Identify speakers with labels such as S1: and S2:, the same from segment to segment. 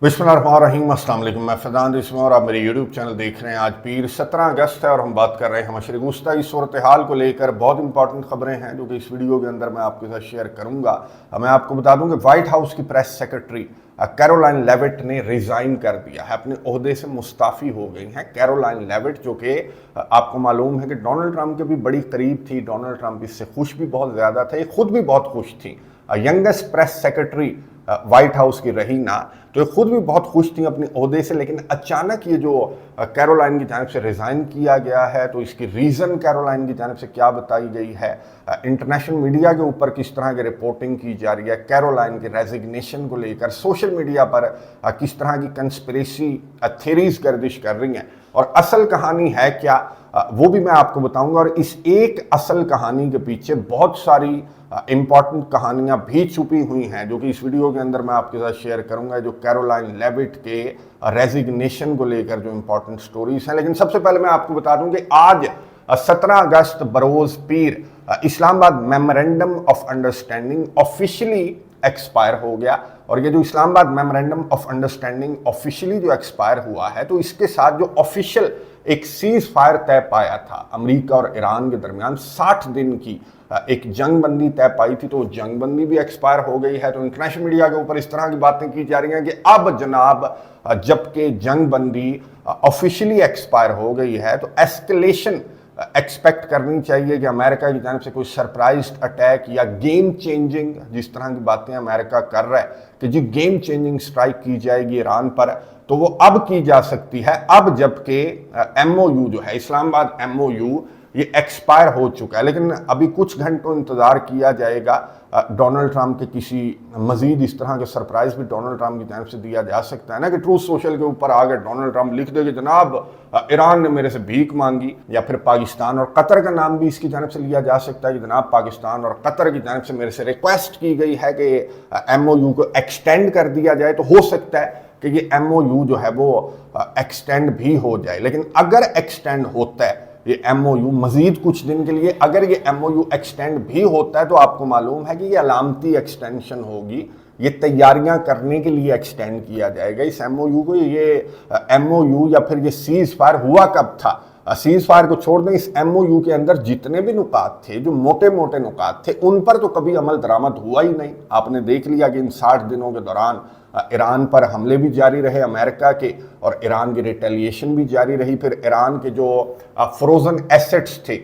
S1: बिस्मिल्लाहिर्रहमानिर्रहीम, अस्सलाम वालेकुम। मैं फैज़ान इसमें और आप मेरे यूट्यूब चैनल देख रहे हैं। आज पीर 17 अगस्त है और हम बात कर रहे हैं हमारे गुस्ता की सूरत हाल को लेकर। बहुत इंपॉर्टेंट खबरें हैं जो कि इस वीडियो के अंदर मैं आपके साथ शेयर करूंगा। मैं आपको बता दूं कि व्हाइट हाउस की प्रेस सेक्रेटरी कैरोलाइन लेविट ने रिज़ाइन कर दिया है, अपने ओहदे से मुस्ताफ़ी हो गई हैं। कैरोलाइन लेविट जो कि आपको मालूम है कि डोनाल्ड ट्रंप के भी बड़ी करीब थी, डोनाल्ड ट्रंप इससे खुश भी बहुत ज़्यादा थे, खुद भी बहुत खुश थी। Youngest press secretary white house की रही ना, तो ये खुद भी बहुत खुश थी अपने ओहदे से। लेकिन अचानक ये जो कैरोलाइन की जानिब से रिज़ाइन किया गया है, तो इसकी रीज़न कैरोलाइन की जानिब से क्या बताई गई है, इंटरनेशनल मीडिया के ऊपर किस तरह की रिपोर्टिंग की जा रही है, कैरोलाइन के रेजिग्नेशन को लेकर सोशल मीडिया पर किस तरह की कंस्पिरेसी थ्योरीज गर्दिश कर रही हैं, और असल कहानी है क्या, वो भी मैं आपको बताऊंगा। और इस एक असल कहानी के पीछे बहुत सारी इंपॉर्टेंट कहानियां भी छुपी हुई हैं जो कि इस वीडियो के अंदर मैं आपके साथ शेयर करूंगा, जो कैरोलाइन लेविट के रेजिग्नेशन को लेकर जो इंपॉर्टेंट स्टोरीज हैं। लेकिन सबसे पहले मैं आपको बता दूं कि आज 17 अगस्त बरोज पीर Islamabad memorandum of understanding officially expire हो गया। और ये जो Islamabad memorandum of understanding officially जो एक्सपायर हुआ है, तो इसके साथ जो ऑफिशियल एक सीज फायर तय पाया था अमेरिका और ईरान के दरमियान, 60 दिन की एक जंग बंदी तय पाई थी, तो जंग बंदी भी एक्सपायर हो गई है। तो इंटरनेशनल मीडिया के ऊपर इस तरह की बातें की जा रही हैं कि अब जनाब जबकि जंग बंदी ऑफिशियली एक्सपायर हो गई है, तो एस्केलेशन एक्सपेक्ट करनी चाहिए कि अमेरिका की जानिब से कोई सरप्राइज अटैक या गेम चेंजिंग, जिस तरह की बातें अमेरिका कर रहा है कि जी गेम चेंजिंग स्ट्राइक की जाएगी ईरान पर, तो वो अब की जा सकती है। अब जबकि MOU जो है, इस्लामाबाद MOU, ये एक्सपायर हो चुका है। लेकिन अभी कुछ घंटों इंतज़ार किया जाएगा। डोनाल्ड ट्रंप के किसी मजीद इस तरह के सरप्राइज भी डोनाल्ड ट्रंप की जानिब से दिया जा सकता है ना, कि ट्रूथ सोशल के ऊपर आगे डोनाल्ड ट्रंप लिख दे कि जनाब ईरान ने मेरे से भीख मांगी, या फिर पाकिस्तान और कतर का नाम भी इसकी जानिब से लिया जा सकता है कि जनाब पाकिस्तान और कतर की जानिब से मेरे से रिक्वेस्ट की गई है कि MOU को एक्सटेंड कर दिया जाए। तो हो सकता है कि ये MOU जो है वो एक्सटेंड भी हो जाए। लेकिन अगर एक्सटेंड होता है ये MOU मजीद कुछ दिन के लिए, अगर ये MOU एक्सटेंड भी होता है, तो आपको मालूम है कि ये अलामती एक्सटेंशन होगी, ये तैयारियां करने के लिए एक्सटेंड किया जाएगा इस MOU को। ये MOU या फिर ये सीज फायर हुआ कब था, सीज फायर को छोड़ दें, इस MOU के अंदर जितने भी नुकात थे, जो मोटे मोटे नुकात थे, उन पर तो कभी अमल दरामद हुआ ही नहीं। आपने देख लिया कि इन 60 दिनों के दौरान ईरान पर हमले भी जारी रहे अमेरिका के, और ईरान की रिटेलिएशन भी जारी रही। फिर ईरान के जो फ्रोजन एसेट्स थे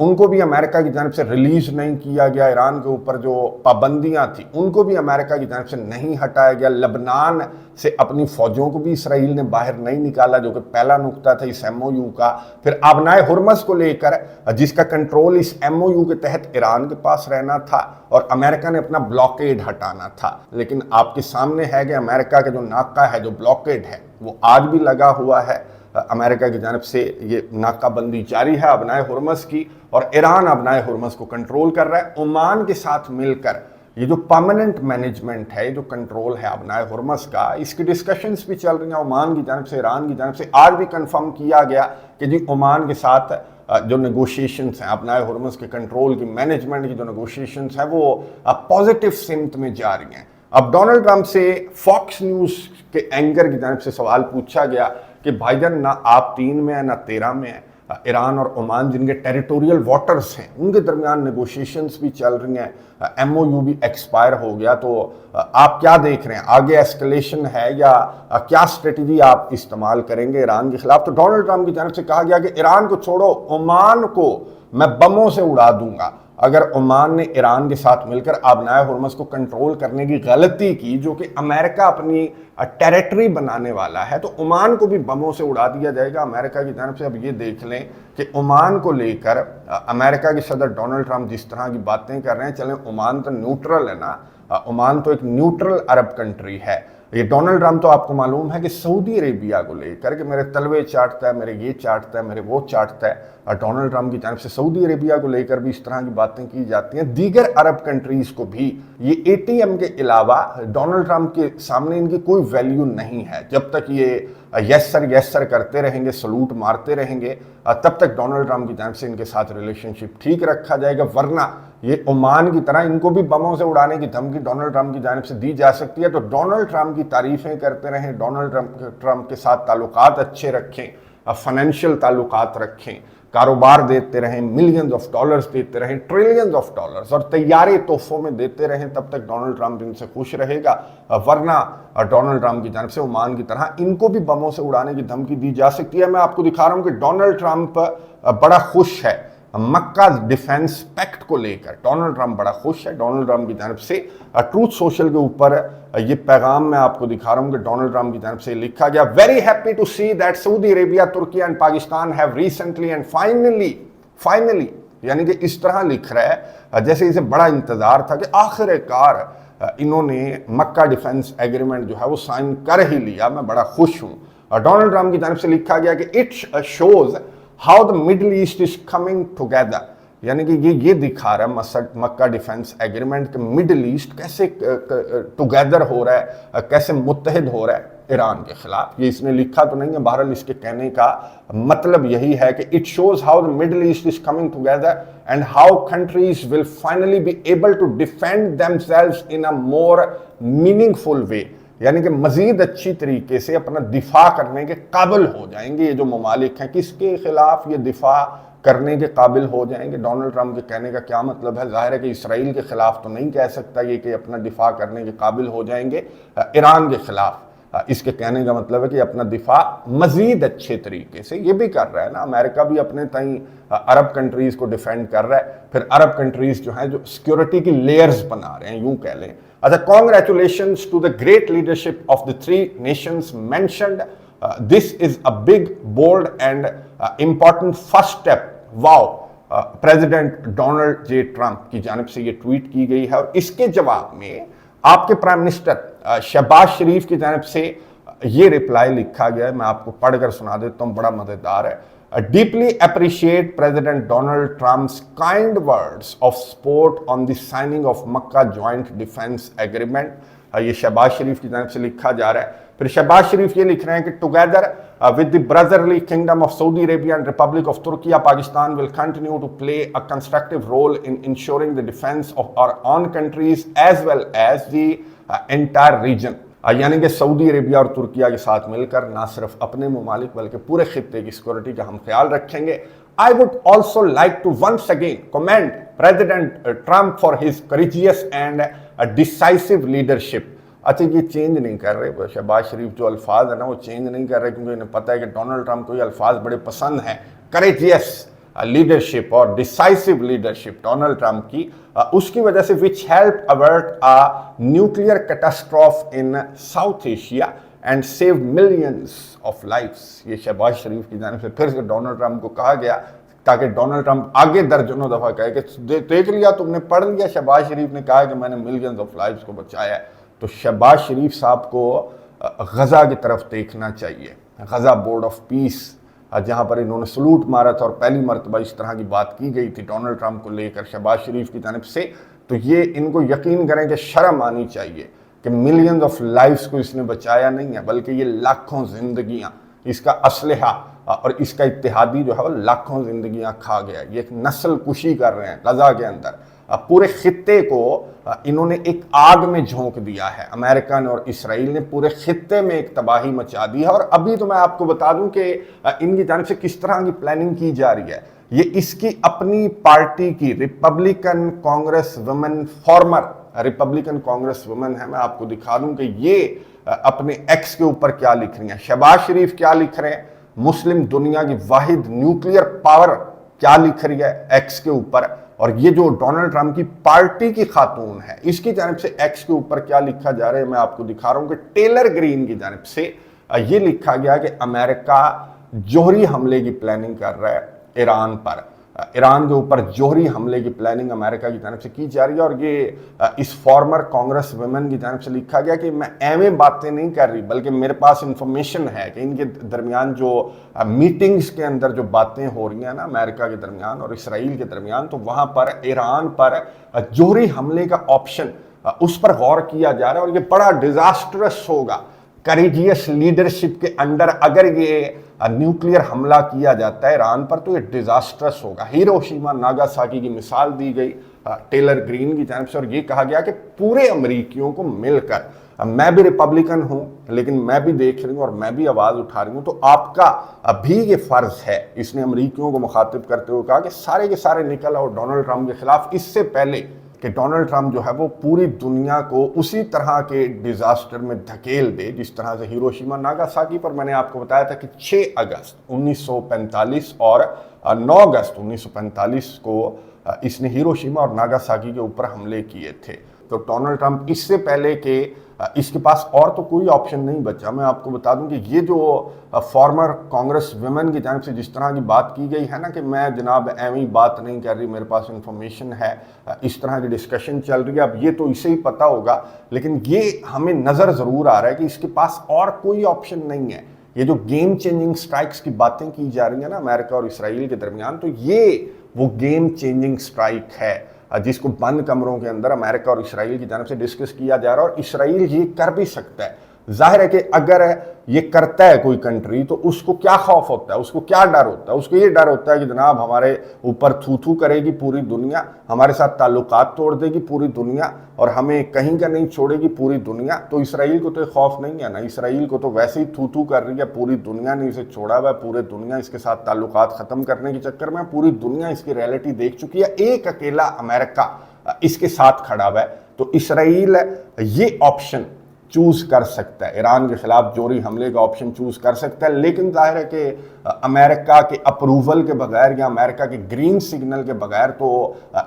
S1: उनको भी अमेरिका की जानिब से रिलीज नहीं किया गया। ईरान के ऊपर जो पाबंदियां थी उनको भी अमेरिका की जानिब से नहीं हटाया गया। लबनान से अपनी फौजों को भी इसराइल ने बाहर नहीं निकाला, जो कि पहला नुकता था इस MOU का। फिर आबनाए हुर्मस को लेकर, जिसका कंट्रोल इस MOU के तहत ईरान के पास रहना था, और अमेरिका ने अपना ब्लॉकेड हटाना था। लेकिन आपके सामने है कि अमेरिका का जो नाका है, जो ब्लॉकेड है, वो आज भी लगा हुआ है। अमेरिका की जानिब से ये नाकाबंदी जारी है अबनाए हुर्मस की, और ईरान अबनाए हुर्मस को कंट्रोल कर रहा है। ओमान के साथ मिलकर ये जो परमानेंट मैनेजमेंट है, जो कंट्रोल है अबनाए हुर्मस का, इसकी डिस्कशंस भी चल रही हैं ओमान की जानिब से, ईरान की जानिब से। आज भी कंफर्म किया गया कि जी ओमान के साथ जो नेगोशिएशंस हैं, अबनाए हुर्मस के कंट्रोल की, मैनेजमेंट की जो नेगोशिएशंस हैं, वो पॉजिटिव सिमत में जा रही हैं। अब डोनाल्ड ट्रंप से फॉक्स न्यूज़ के एंकर की जानिब से सवाल पूछा गया कि भाईजान ना आप 3 में है ना 13 में है, ईरान और ओमान जिनके टेरिटोरियल वाटर्स हैं उनके दरमियान नेगोशिएशंस भी चल रही हैं, MOU भी एक्सपायर हो गया, तो आप क्या देख रहे हैं, आगे एस्केलेशन है या क्या स्ट्रेटजी आप इस्तेमाल करेंगे ईरान के खिलाफ? तो डोनाल्ड ट्रंप की जानिब से कहा गया कि ईरान को छोड़ो, ओमान को मैं बमों से उड़ा दूंगा अगर ओमान ने ईरान के साथ मिलकर आबनाए हुर्मस को कंट्रोल करने की गलती की, जो कि अमेरिका अपनी टेरिटरी बनाने वाला है, तो ओमान को भी बमों से उड़ा दिया जाएगा अमेरिका की जानिब से। अब ये देख लें कि ओमान को लेकर अमेरिका के सदर डोनाल्ड ट्रंप जिस तरह की बातें कर रहे हैं, चलें ओमान तो न्यूट्रल है ना, ओमान तो एक न्यूट्रल अरब कंट्री है। ये डोनाल्ड ट्रंप तो आपको मालूम है कि सऊदी अरेबिया को लेकर कि मेरे तलवे चाटता है, मेरे ये चाटता है, मेरे वो चाटता है, और डोनाल्ड ट्रंप की जानिब से सऊदी अरेबिया को लेकर भी इस तरह की बातें की जाती हैं। दीगर अरब कंट्रीज को भी ये ATM के अलावा डोनाल्ड ट्रंप के सामने इनकी कोई वैल्यू नहीं है। जब तक ये यस सर करते रहेंगे, सलूट मारते रहेंगे, तब तक डोनाल्ड ट्रंप की जानिब से इनके साथ रिलेशनशिप ठीक रखा जाएगा। वरना ये ओमान की तरह इनको भी बमों से उड़ाने की धमकी डोनाल्ड ट्रंप की जानिब से दी जा सकती है। तो डोनाल्ड ट्रंप की तारीफें करते रहें, डोनाल्ड ट्रंप के साथ ताल्लुकात अच्छे रखें, फाइनेंशियल ताल्लुकात रखें, कारोबार देते रहें, मिलियंस ऑफ डॉलर्स देते रहें, ट्रिलियंस ऑफ डॉलर्स और तैयारे तोहफों में देते रहें, तब तक डोनाल्ड ट्रंप इनसे खुश रहेगा। वरना डोनाल्ड ट्रंप की जानिब से ओमान की तरह इनको भी बमों से उड़ाने की धमकी दी जा सकती है। मैं आपको दिखा रहा हूं कि डोनाल्ड ट्रंप बड़ा खुश है मक्का डिफेंस पैक्ट को लेकर। डोनाल्ड ट्रंप बड़ा खुश है। डोनाल्ड ट्रंप की जानिब से ट्रूथ सोशल के ऊपर ये पैगाम मैं आपको दिखा रहा हूं कि डोनाल्ड ट्रंप की जानिब से लिखा गया, very happy to see that Saudi Arabia, Turkey and Pakistan have recently and finally यानी कि इस तरह लिख रहा है जैसे इसे बड़ा इंतजार था कि आखिरकार इन्होंने मक्का डिफेंस एग्रीमेंट जो है वो साइन कर ही लिया, मैं बड़ा खुश हूं। डोनाल्ड ट्रंप की जानिब से लिखा गया कि it shows how the Middle East is coming together, यानी कि ये दिखा रहा है मक्का डिफेंस एग्रीमेंट के मिडल ईस्ट कैसे टुगेदर हो रहा है, कैसे मुत्तहिद हो रहा है ईरान के खिलाफ। ये इसने लिखा तो नहीं है, बहरहाल इसके कहने का मतलब यही है कि it shows how the Middle East is coming together and how countries will finally be able to defend themselves in a more meaningful way, यानी कि मजीद अच्छी तरीके से अपना दिफा करने के काबिल हो जाएंगे। ये जो ममालिक हैं किसके खिलाफ ये दिफा करने के काबिल हो जाएंगे। डोनाल्ड ट्रंप के कहने का क्या मतलब है? जाहिर है कि इसराइल के खिलाफ तो नहीं कह सकता ये कि अपना दिफा करने के काबिल हो जाएंगे ईरान के खिलाफ। इसके कहने का मतलब है कि अपना दिफा मजीद अच्छे तरीके से ये भी कर रहा है ना। अमेरिका भी अपने ताई अरब कंट्रीज को डिफेंड कर रहा है, फिर अरब कंट्रीज जो हैं जो सिक्योरिटी की लेयर्स बना रहे हैं, यूं कह लें। अच्छा, congratulations to the great leadership of the three nations mentioned, this is a big bold and important first step, wow. President Donald J Trump की जानिब से ये ट्वीट की गई है और इसके जवाब में आपके प्राइम मिनिस्टर शहबाज शरीफ की जानिब से ये रिप्लाई लिखा गया है। मैं आपको पढ़कर सुना देता हूँ, बड़ा मजेदार है। Deeply appreciate President Donald Trump's kind words of support on the signing of Makkah Joint Defense Agreement. ये शहबाज शरीफ की जानिब से लिखा जा रहा है। फिर शहबाज शरीफ ये लिख रहे हैं कि together with the brotherly kingdom of Saudi Arabia and Republic of Turkey, Pakistan will continue to play a constructive role in ensuring the defense of our own countries as well as the entire region. यानी कि Saudi Arabia और तुर्किया के साथ मिलकर ना सिर्फ अपने ममालिक बल्कि पूरे खित्ते की सिक्योरिटी का हम ख्याल रखेंगे। I would also like to once again commend president Trump for his courageous and decisive leadership. अच्छा, ये चेंज नहीं कर रहे शहबाज शरीफ, जो अल्फाज है ना वो चेंज नहीं कर रहे, क्योंकि इन्हें पता है कि डोनाल्ड ट्रंप को ये अल्फाज बड़े पसंद हैं। करेजियस लीडरशिप और डिसाइसिव लीडरशिप डोनाल्ड ट्रंप की, उसकी वजह से which help avert a nuclear catastrophe in South Asia and save millions of lifes. ये शहबाज शरीफ की जानिब से फिर से डोनाल्ड ट्रंप को कहा गया ताकि डोनाल्ड ट्रंप आगे दर्जनों दफा कहे कि देख लिया तुमने, पढ़ लिया, शहबाज शरीफ ने कहा कि मैंने मिलियंस ऑफ लाइफ्स को बचाया है। तो शहबाज शरीफ साहब को गजा की तरफ देखना चाहिए, गजा बोर्ड ऑफ पीस, जहां पर इन्होंने सलूट मारा था और पहली मरतबा इस तरह की बात की गई थी डोनाल्ड ट्रंप को लेकर शहबाज शरीफ की जानिब से। तो ये इनको यकीन करें कि शर्म आनी चाहिए कि मिलियंस ऑफ लाइफ्स को इसने बचाया नहीं है, बल्कि ये लाखों जिंदगियां, इसका असलहा और इसका इत्तेहादी जो है वो लाखों जिंदगियां खा गया। ये एक नस्ल कुशी कर रहे हैं गजा के अंदर। पूरे खित्ते को इन्होंने एक आग में झोंक दिया है। अमेरिका ने और इसराइल ने पूरे खित्ते में एक तबाही मचा दी है। और अभी तो मैं आपको बता दूं कि इनकी जानिब से किस तरह की प्लानिंग की जा रही है। ये इसकी अपनी पार्टी की Republican Congress women, farmer Republican Congress women है, मैं आपको दिखा दूं कि ये अपने एक्स के ऊपर क्या लिख रही हैं। शहबाज शरीफ क्या लिख रहे हैं, मुस्लिम दुनिया की वाहिद न्यूक्लियर पावर क्या लिख रही है एक्स के ऊपर, और ये जो डोनाल्ड ट्रंप की पार्टी की खातून है इसकी जानिब से एक्स के ऊपर क्या लिखा जा रहा है मैं आपको दिखा रहा हूं कि टेलर ग्रीन की जानिब से ये लिखा गया कि अमेरिका जोहरी हमले की प्लानिंग कर रहा है ईरान पर। ईरान के ऊपर जोहरी हमले की प्लानिंग अमेरिका की जानिब से की जा रही है। और ये इस फॉर्मर कांग्रेस वुमेन की जानिब से लिखा गया कि मैं एवं बातें नहीं कर रही, बल्कि मेरे पास इंफॉर्मेशन है कि इनके दरमियान जो मीटिंग्स के अंदर जो बातें हो रही हैं ना अमेरिका के दरमियान और इसराइल के दरमियान, तो वहाँ पर ईरान पर जोहरी हमले का ऑप्शन उस पर गौर किया जा रहा है। और ये बड़ा डिजास्टरस होगा करेजियस लीडरशिप के अंडर अगर ये न्यूक्लियर हमला किया जाता है ईरान पर, तो ये डिजास्टरस होगा। हिरोशिमा नागासाकी की मिसाल दी गई, टेलर ग्रीन की जानिब से, और ये कहा गया कि पूरे अमरीकियों को मिलकर, मैं भी रिपब्लिकन हूं लेकिन मैं भी देख रही हूं और मैं भी आवाज़ उठा रही हूं, तो आपका अभी ये फ़र्ज़ है, इसने अमरीकियों को मुखातिब करते हुए कहा कि सारे के सारे निकल आओ डोनाल्ड ट्रंप के खिलाफ, इससे पहले कि डोनाल्ड ट्रंप जो है वो पूरी दुनिया को उसी तरह के डिज़ास्टर में धकेल दे जिस तरह से हिरोशिमा नागासाकी पर मैंने आपको बताया था कि 6 अगस्त 1945 और 9 अगस्त 1945 को इसने हिरोशिमा और नागासाकी के ऊपर हमले किए थे। तो डोनाल्ड ट्रंप इससे पहले कि इसके पास और तो कोई ऑप्शन नहीं बचा। मैं आपको बता दूं कि ये जो फॉर्मर कांग्रेस वुमेन की जानिब से जिस तरह की बात की गई है ना कि मैं जनाब एवं बात नहीं कर रही, मेरे पास इंफॉर्मेशन है, इस तरह की डिस्कशन चल रही है, अब ये तो इसे ही पता होगा, लेकिन ये हमें नज़र ज़रूर आ रहा है कि इसके पास और कोई ऑप्शन नहीं है। ये जो गेम चेंजिंग स्ट्राइक्स की बातें की जा रही है ना अमेरिका और इसराइल के दरमियान, तो ये वो गेम चेंजिंग स्ट्राइक है जिसको बंद कमरों के अंदर अमेरिका और इसराइल की जानिब से डिस्कस किया जा रहा है। और इसराइल ये कर भी सकता है। जाहिर है कि अगर ये करता है कोई कंट्री तो उसको क्या खौफ होता है, उसको क्या डर होता है? उसको ये डर होता है कि जनाब हमारे ऊपर थू थू करेगी पूरी दुनिया, हमारे साथ ताल्लुकात तोड़ देगी पूरी दुनिया और हमें कहीं का नहीं छोड़ेगी पूरी दुनिया। तो इसराइल को तो खौफ नहीं है ना, इसराइल को तो वैसे ही थू थू कर रही है, पूरी दुनिया ने इसे छोड़ा हुआ है, पूरी दुनिया इसके साथ ताल्लुकात ख़त्म करने के चक्कर में, पूरी दुनिया इसकी रियलिटी देख चुकी है, एक अकेला अमेरिका इसके साथ खड़ा हुआ है। तो इसराइल ये ऑप्शन चूज कर सकता है, ईरान के खिलाफ जोरी हमले का ऑप्शन चूज कर सकता है, लेकिन जाहिर है कि अमेरिका के अप्रूवल के बगैर या अमेरिका के ग्रीन सिग्नल के बगैर तो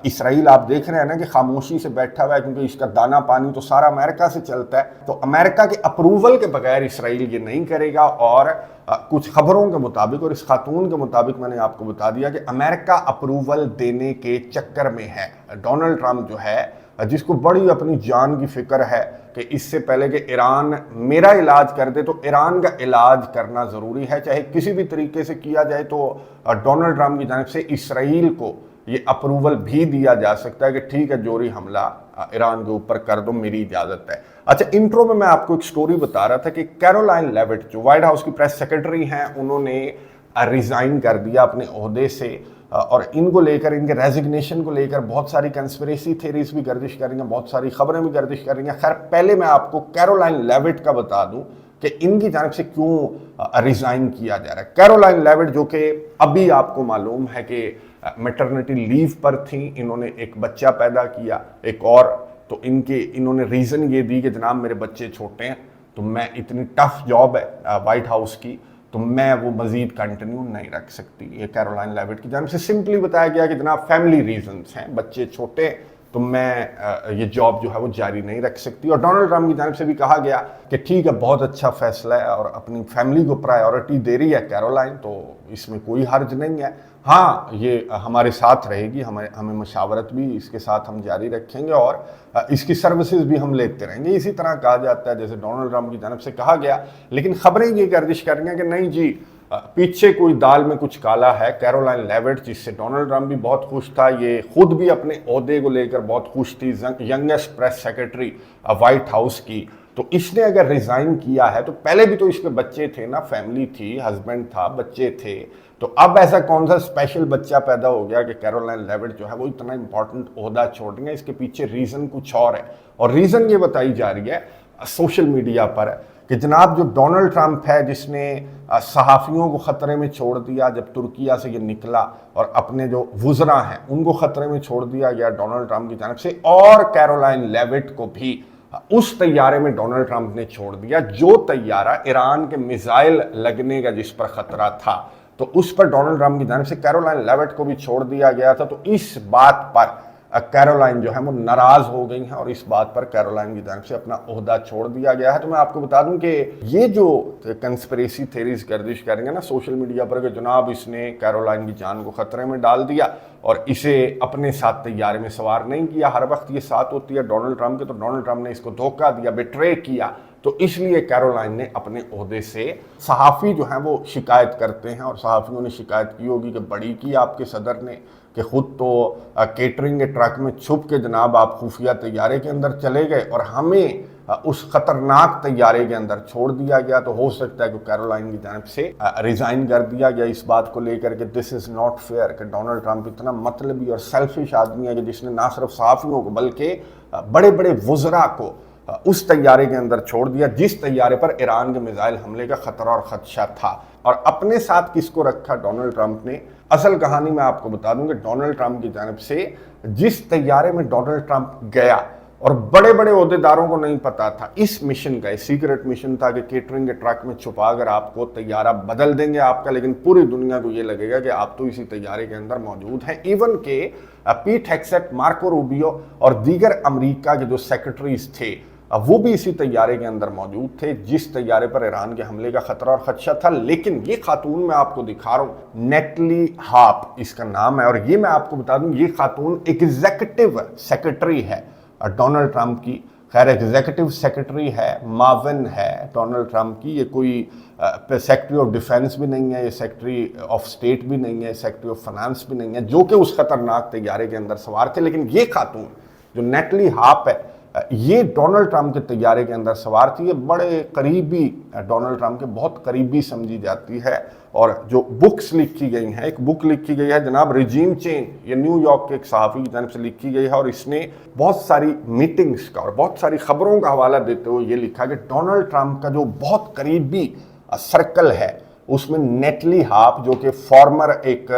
S1: इसराइल आप देख रहे हैं ना कि खामोशी से बैठा हुआ है, क्योंकि इसका दाना पानी तो सारा अमेरिका से चलता है। तो अमेरिका के अप्रूवल के बगैर इसराइल ये नहीं करेगा। और कुछ खबरों के मुताबिक और इस खातून के मुताबिक मैंने आपको बता दिया कि अमेरिका अप्रूवल देने के चक्कर में है। डोनाल्ड ट्रंप जो है, जिसको बड़ी अपनी जान की फिक्र है कि इससे पहले कि ईरान मेरा इलाज कर दे तो ईरान का इलाज करना ज़रूरी है, चाहे किसी भी तरीके से किया जाए। तो डोनाल्ड ट्रंप की जानिब से इसराइल को ये अप्रूवल भी दिया जा सकता है कि ठीक है जोरी हमला ईरान के ऊपर कर दो, मेरी इजाज़त है। अच्छा, इंट्रो में मैं आपको एक स्टोरी बता रहा था कि कैरोलाइन लेविट जो व्हाइट हाउस की प्रेस सेक्रेटरी हैं, उन्होंने रिज़ाइन कर दिया अपने ओहदे से। और इनको लेकर, इनके रेजिग्नेशन को लेकर बहुत सारी कंस्पिरेसी थ्योरीज भी गर्दिश कर रही हैं, बहुत सारी खबरें भी गर्दिश कर रही हैं। खैर, पहले मैं आपको कैरोलाइन लेविट का बता दूं कि इनकी जानिब से क्यों रिज़ाइन किया जा रहा है। कैरोलाइन लेविट जो कि अभी आपको मालूम है कि मैटरनिटी लीव पर थी, इन्होंने एक बच्चा पैदा किया एक और, तो इन्होंने रीज़न ये दी कि जनाब मेरे बच्चे छोटे हैं, तो मैं इतनी टफ जॉब है वाइट हाउस की, तो मैं वो मज़ीद कंटिन्यू नहीं रख सकती। ये कैरोलाइन लेविट की जानिब से सिंपली बताया गया कि जनाब फैमिली रीजंस हैं, बच्चे छोटे, तो मैं ये जॉब जो है वो जारी नहीं रख सकती। और डोनाल्ड ट्रंप की जानिब से भी कहा गया कि ठीक है, बहुत अच्छा फैसला है और अपनी फैमिली को प्रायोरिटी दे रही है कैरोलाइन, तो इसमें कोई हर्ज नहीं है। हाँ, ये हमारे साथ रहेगी, हमें मशावरत भी इसके साथ हम जारी रखेंगे और इसकी सर्विसेज भी हम लेते रहेंगे। इसी तरह कहा जाता है जैसे डोनाल्ड ट्रंप की जानिब से कहा गया। लेकिन खबरें ये गर्दिश कर रही हैं कि नहीं जी, पीछे कोई दाल में कुछ काला है। कैरोलाइन लेविट, जिससे डोनाल्ड ट्रंप भी बहुत खुश था, ये खुद भी अपने ओहदे को लेकर बहुत खुश थी, youngest press secretary white house की, तो इसने अगर रिज़ाइन किया है तो पहले भी तो इसके बच्चे थे ना, फैमिली थी, हस्बैंड था, बच्चे थे, तो अब ऐसा कौन सा स्पेशल बच्चा पैदा हो गया कि कैरोलाइन लेविट जो है वो इतना इंपॉर्टेंट ओहदा छोड़ रही है? इसके पीछे रीज़न कुछ और है। और रीज़न ये बताई जा रही है सोशल मीडिया पर कि जनाब जो डोनाल्ड ट्रंप है, जिसने सहाफ़ियों को ख़तरे में छोड़ दिया जब तुर्किया से ये निकला, और अपने जो वुज़रा हैं उनको ख़तरे में छोड़ दिया गया डोनाल्ड ट्रंप की जानिब से, और कैरोलाइन लेविट को भी उस तैयारे में डोनाल्ड ट्रंप ने छोड़ दिया जो तैयारा ईरान के मिसाइल लगने का जिस पर ख़तरा था, तो उस पर डोनाल्ड ट्रंप की जानिब से कैरोलाइन लेविट को भी छोड़ दिया गया था। तो इस बात पर कैरोलाइन जो है वो नाराज़ हो गई हैं और इस बात पर कैरोलाइन की जानिब से अपना ओहदा छोड़ दिया गया है। तो मैं आपको बता दूं कि ये जो कंस्पिरेसी थ्योरीज गर्दिश करेंगे ना सोशल मीडिया पर कि जनाब इसने कैरोलाइन की जान को ख़तरे में डाल दिया और इसे अपने साथ तैयारे में सवार नहीं किया, हर वक्त ये साथ होती है डोनाल्ड ट्रंप के, तो डोनाल्ड ट्रंप ने इसको धोखा दिया, बिट्रे किया, तो इसलिए कैरोलाइन ने अपने ओहदे से, सहाफ़ी जो हैं वो शिकायत करते हैं और सहाफ़ियों ने शिकायत की होगी कि बड़ी की आपके सदर ने कि ख़ुद तो केटरिंग के ट्रक में छुप के जनाब आप खुफिया तैयारे के अंदर चले गए और हमें उस खतरनाक तैयारे के अंदर छोड़ दिया गया। तो हो सकता है कि कैरोलाइन की जानिब से रिज़ाइन कर दिया गया इस बात को लेकर के दिस इज़ नॉट फेयर, कि डोनाल्ड ट्रंप इतना मतलबी और सेल्फिश आदमी है कि जिसने ना सिर्फ सहाफ़ियों को बल्कि बड़े बड़े वज़रा को उस तैयारे के अंदर छोड़ दिया जिस तैयारे पर ईरान के मिसाइल हमले का खतरा और खदशा था। और अपने साथ किसको रखा डोनाल्ड ट्रंप ने? असल कहानी मैं आपको बता दूं कि डोनाल्ड ट्रंप की जानिब से जिस तैयारे में डोनाल्ड ट्रंप गया और बड़े बड़े ओहदेदारों को नहीं पता था इस मिशन का, सीक्रेट मिशन था कि केटरिंग के ट्रक में छुपा कर आपको तैयारा बदल देंगे आपका, लेकिन पूरी दुनिया को ये लगेगा कि आप तो इसी तैयारे के अंदर मौजूद हैं। इवन के पीट हेग्सेट, मार्को रूबियो और दीगर अमेरिका के जो सेक्रेटरीज थे वो भी इसी तैयारे के अंदर मौजूद थे जिस तैयारे पर ईरान के हमले का खतरा और खदशा था। लेकिन ये खातून मैं आपको दिखा रहा हूं, नेटली हाप इसका नाम है, और ये मैं आपको बता दूं ये खातून एग्जीक्यूटिव सेक्रेटरी है डोनाल्ड ट्रंप की। खैर एग्जीक्यूटिव सेक्रेटरी है, मावन है डोनाल्ड ट्रंप की, ये कोई सेक्रेटरी ऑफ डिफेंस भी नहीं है, ये सेक्रेटरी ऑफ स्टेट भी नहीं है, सेक्रेटरी ऑफ फाइनेंस भी नहीं है, जो कि उस खतरनाक तैयारे के अंदर सवार थे। लेकिन ये खातून जो नेटली हाप है ये डोनाल्ड ट्रंप के तैयारे के अंदर सवार थी। ये बड़े करीबी डोनाल्ड ट्रंप के बहुत करीबी समझी जाती है। और जो बुक्स लिखी गई हैं, एक बुक लिखी गई है जनाब रिजीम चेंज, ये न्यूयॉर्क के एक सहाफ़ी की जानिब से लिखी गई है, और इसने बहुत सारी मीटिंग्स का और बहुत सारी खबरों का हवाला देते हुए ये लिखा कि डोनाल्ड ट्रंप का जो बहुत करीबी सर्कल है उसमें नेटली हाप जो कि फॉर्मर एक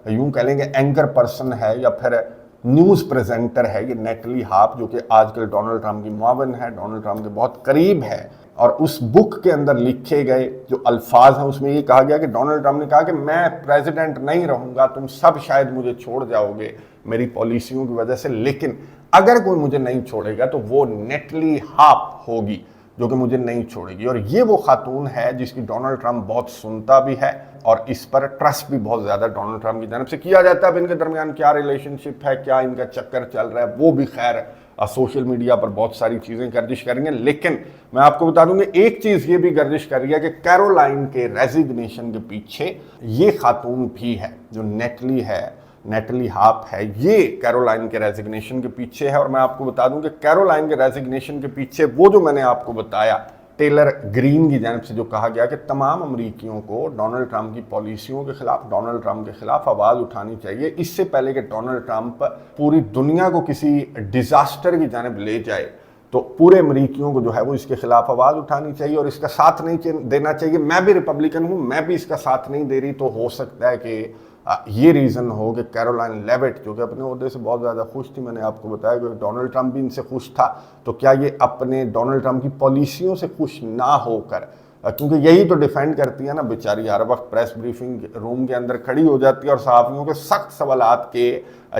S1: यूं कह लेंगे एंकर पर्सन है या फिर न्यूज़ प्रेजेंटर है, ये नेटली हाप जो कि आजकल डोनाल्ड ट्रंप की मुआविन है, डोनाल्ड ट्रंप के बहुत करीब है। और उस बुक के अंदर लिखे गए जो अल्फाज हैं उसमें ये कहा गया कि डोनाल्ड ट्रंप ने कहा कि मैं प्रेसिडेंट नहीं रहूँगा, तुम सब शायद मुझे छोड़ जाओगे मेरी पॉलिसियों की वजह से, लेकिन अगर कोई मुझे नहीं छोड़ेगा तो वो नेटली हाप होगी जो कि मुझे नहीं छोड़ेगी। और ये वो खातून है जिसकी डोनाल्ड ट्रंप बहुत सुनता भी है और इस पर ट्रस्ट भी बहुत ज़्यादा डोनाल्ड ट्रंप की जानिब से किया जाता है। अब इनके दरमियान क्या रिलेशनशिप है, क्या इनका चक्कर चल रहा है, वो भी खैर सोशल मीडिया पर बहुत सारी चीज़ें गर्दिश करेंगे। लेकिन मैं आपको बता दूंगा एक चीज़ ये भी गर्दिश कर रही है कि कैरोलाइन के रेजिग्नेशन के पीछे ये खातून भी है जो नेटली हाप है, ये कैरोलाइन के रेजिग्नेशन के पीछे है। और मैं आपको बता दूं कि कैरोलाइन के रेजिग्नेशन के पीछे वो जो मैंने आपको बताया टेलर ग्रीन की जानिब से जो कहा गया कि तमाम अमरीकियों को डोनाल्ड ट्रंप की पॉलिसियों के खिलाफ, डोनाल्ड ट्रंप के खिलाफ आवाज़ उठानी चाहिए, इससे पहले कि डोनाल्ड ट्रंप पूरी दुनिया को किसी डिज़ास्टर की जानिब ले जाए, तो पूरे अमरीकियों को जो है वो इसके खिलाफ आवाज़ उठानी चाहिए और इसका साथ नहीं देना चाहिए। मैं भी रिपब्लिकन हूँ, मैं भी इसका साथ नहीं दे रही, तो हो सकता है कि ये रीज़न हो कि कैरोलाइन लेविट जो कि अपने ओहदे से बहुत ज़्यादा खुश थी, मैंने आपको बताया कि डोनाल्ड ट्रंप भी इनसे खुश था, तो क्या ये अपने डोनाल्ड ट्रंप की पॉलिसियों से खुश ना होकर, क्योंकि यही तो डिफेंड करती है ना बेचारी, हर वक्त प्रेस ब्रीफिंग रूम के अंदर खड़ी हो जाती है और सहाफ़ियों के सख्त सवालात के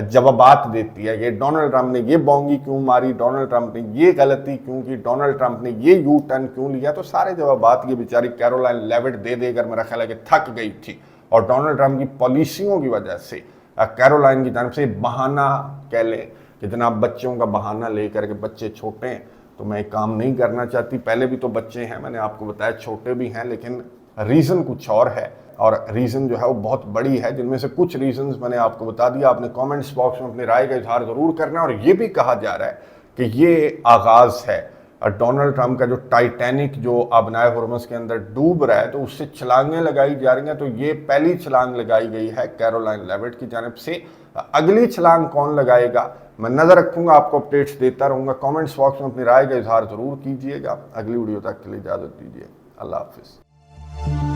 S1: जवाबात देती है कि डोनाल्ड ट्रंप ने ये बोंगी क्यों मारी, डोनाल्ड ट्रंप ने ये गलती क्यों की, डोनाल्ड ट्रंप ने ये यू टर्न क्यों लिया। तो सारे जवाबात ये बेचारी कैरोलाइन लेविट दे देकर मेरा ख्याल है कि थक गई थी। और डोनाल्ड ट्रंप की पॉलिसियों की वजह से कैरोलाइन की तरफ से बहाना कह लें कि जनाब बच्चों का बहाना लेकर के, बच्चे छोटे हैं तो मैं काम नहीं करना चाहती, पहले भी तो बच्चे हैं, मैंने आपको बताया छोटे भी हैं, लेकिन रीज़न कुछ और है और रीज़न जो है वो बहुत बड़ी है, जिनमें से कुछ रीज़न्स मैंने आपको बता दिया। आपने कमेंट्स बॉक्स में अपनी राय का इजहार ज़रूर करना है। और ये भी कहा जा रहा है कि ये आगाज़ है डोनाल्ड ट्रंप का जो टाइटैनिक जो आबनाए हुर्मुज़ के अंदर डूब रहा है, तो उससे छलांगें लगाई जा रही हैं। तो ये पहली छलांग लगाई गई है कैरोलाइन लेविट की जानिब से। अगली छलांग कौन लगाएगा मैं नज़र रखूंगा, आपको अपडेट्स देता रहूँगा। कमेंट्स बॉक्स में अपनी राय का इजहार ज़रूर कीजिएगा। अगली वीडियो तक के लिए इजाज़त दीजिए। अल्लाह हाफिज़।